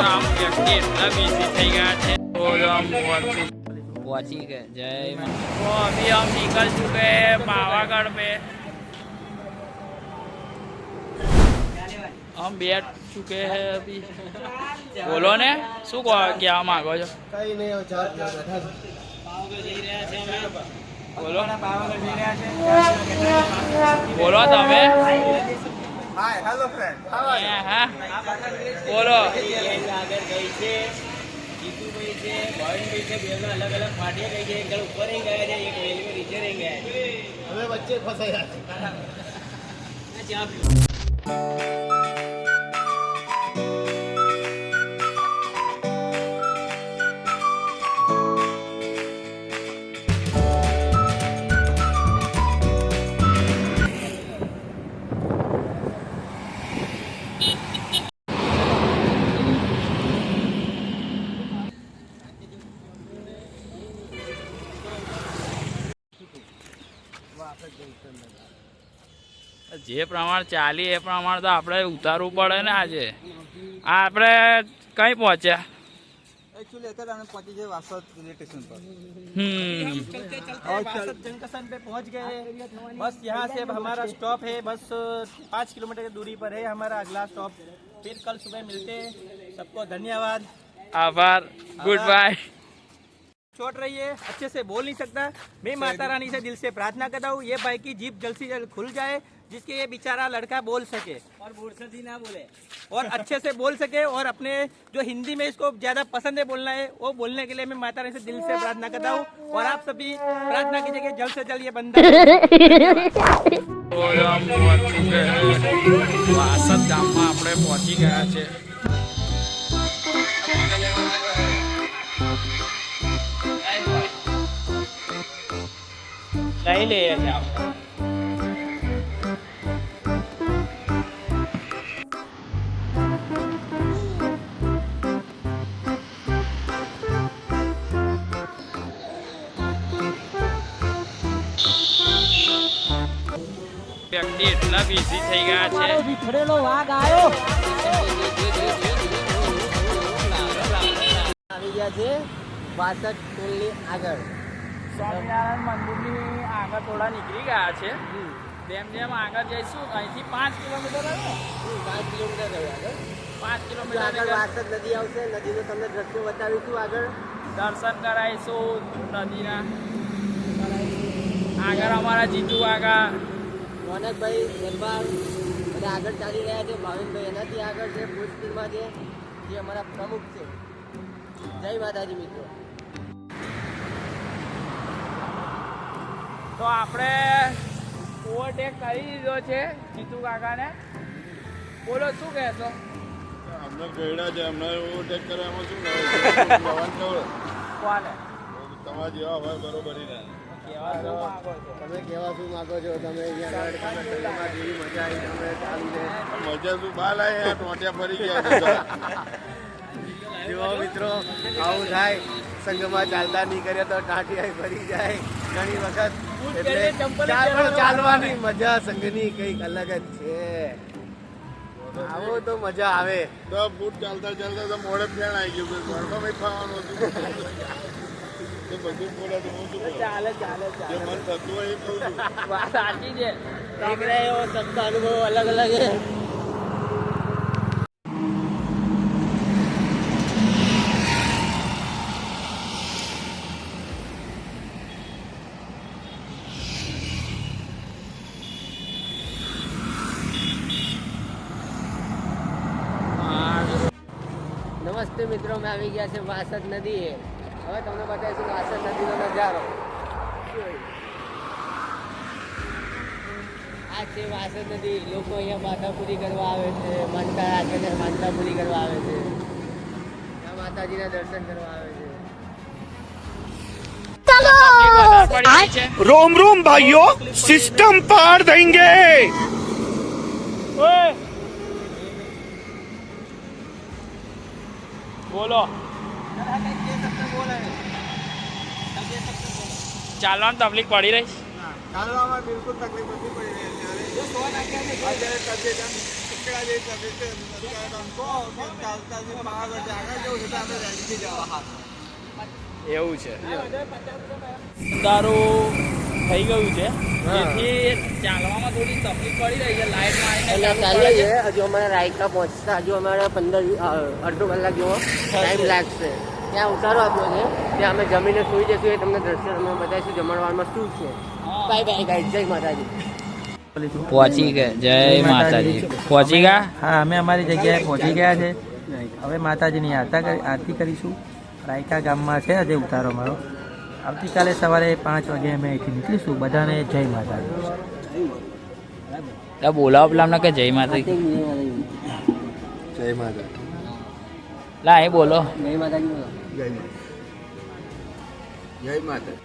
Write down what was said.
આમ વ્યક્તિ એટલા બિઝી થઈ ગયા છે पहुंची गए जय तो अभी हम निकल चुके हैं पावागढ़ पे हम बैठ चुके हैं अभी बोलो ने शू क्या मांगो છો કઈ નહીં ચાર બોલો બોલો તમે હાય હેલો ફ્રેન્ડ હા બોલો આગળ ગઈ છે જીતુભાઈ છે ભવનભાઈ છે બેનો અલગ અલગ પાર્ટીએ ગઈ છે એક જણ ઉપર રહી ગયા છે એક રેલવે નીચે રહી ગયા છે હવે વચ્ચે ફસાયા છે જે પ્રમાણે ચાલી એ પ્રમાણે તો આપણે ઉતારવું પડે ને આજે આપણે કઈ પહોંચ્યા एक्चुअली अगर हम पहुंचे थे वासद रेलवे स्टेशन पर चलते चलते वासद जंक्शन पे पहुंच गए बस यहाँ से अब हमारा स्टॉप है बस 5 किलोमीटर की दूरी पर है हमारा अगला स्टॉप फिर कल सुबह मिलते हैं सबको धन्यवाद આભાર ગુડ બાય छोड़ रही है अच्छे से बोल नहीं सकता मैं माता रानी से दिल से प्रार्थना करता हूँ ये भाई की जीप जल्द से जल्द खुल जाए जिसके ये बेचारा लड़का बोल सके और बुरसदी ना बोले और अच्छे से बोल सके और अपने जो हिंदी में इसको ज्यादा पसंद है बोलना है वो बोलने के लिए मैं माता रानी से दिल से प्रार्थना करता हूँ और आप सभी प्रार्थना कीजिए कि जल्द से जल्द ये बंदा વાસદ ગામમાં આપણે પહોંચી ગયા છે લઈ લઈએ છીએ આપણે વ્યક્તિ એટલા બિઝી થઈ ગયા છે વિખરેલો વાઘ આવ્યો આવી ગયા છે વાસદ ટોલની આગળ સ્વામિનારાયણ મંદિરની આગળ થોડા નીકળી ગયા છે જેમ જેમ આગળ જઈશું અહીંથી 5 કિલોમીટર 5 કિલોમીટર ગયો આગળ 5 કિલોમીટર આગળ વાસદ નદી આવશે નદીનો તમને દ્રશ્યો બતાવીશું આગળ દર્શન કરાવીશું નદીના આગળ અમારા જીતુ કાકા રોનકભાઈ દરબાર અને આગળ ચાલી રહ્યા છે ભાવિનભાઈ એનાથી આગળ છે ભોજપુરમાં છે જે અમારા પ્રમુખ છે જય માતાજી મિત્રો તો આપણે ઓવરટેક કરી દીધો છે જીતુ કાકાને બોલો શું કહેશો અમને ગયડા છે અમને ઓવરટેક કરવામાં શું જવાન ખબર કોને તમારા જેવા હોય બરોબરી ના કેવા શું માંગો છો તમે કેવા શું માગો છો તમે અહીંયા આગળ તમે ટ્રેનમાં જેવી મજા આવી તમને ચાલી છે મજા શું બાલ આવી ટોટિયા ફરી ગયા જો મિત્રો આવું થાય સંઘમાં ચાલતા નહીં કરીએ તો ટાંટિયા ફરી જાય ઘણી વખત એટલે ચાલવાની મજા સંઘની કંઈક અલગ જ છે આવો તો મજા આવે તો ફૂટ ચાલતા ચાલતા તો મોડે ફેણ આવી ગયું ઘરમાં ભાઈ ખાવાનું હતું એ બધું બોલે તો હું શું કરું? ચાલે ચાલે જે ચાલે મન થતું હોય એ કહું છું વાત સાચી છે એક રહ્યો સબકા અનુભવ અલગ અલગ છે નમસ્તે મિત્રો મેં આવી ગયા છે વાસદ નદી હવે તમને બતાવીશું વાસદ નદીનો નજારો આ છે વાસદ નદી લોકો અહીંયા માતાપુરી કરવા આવે છે માનતા રાખે છે માનતાપુરી કરવા આવે છે આ માતાજીના દર્શન કરવા આવે છે रोम रोम भाइयों सिस्टम पार देंगे ઓય બોલો ચાલવાની તકલીફ પડી રહી ચાલવામાં બિલકુલ તકલીફ નથી પડી રહી અત્યારે એવું છે. અંધારું થઈ ગયું છે જેથી ચાલવામાં થોડી તકલીફ પડી રહી છે લાઈટમાં એટલે ચાલીએ છીએ. હજુ અમારે રાયકા પહોંચતા હજુ અમારે અડધો કલાક જેવો ટાઈમ લાગશે. ત્યાં ઉતારો આપ્યો છે, ત્યાં અમે જમીને સુઈ જશું. એ તમને દ્રશ્ય અમે બતાવીશું જમણવારમાં શું છે. બાય બાય ગાઈડ, જય માતાજી. પહોંચી ગયા. જય માતાજી. પહોંચી ગયા. હા, અમે અમારી જગ્યાએ પહોંચી ગયા છે. હવે માતાજીની આરતી કરીશું. રાયકા ગામમાં છે આજે ઉતારો મારો. આવતીકાલે સવારે 5 વાગે અમે અહીંથી નીકળીશું. બધાને જય માતાજી. બોલાવો પેલા અમને કે જય માતાજી. જય માતા. લા એ બોલો. જય માતાજી બોલો. જય માતા.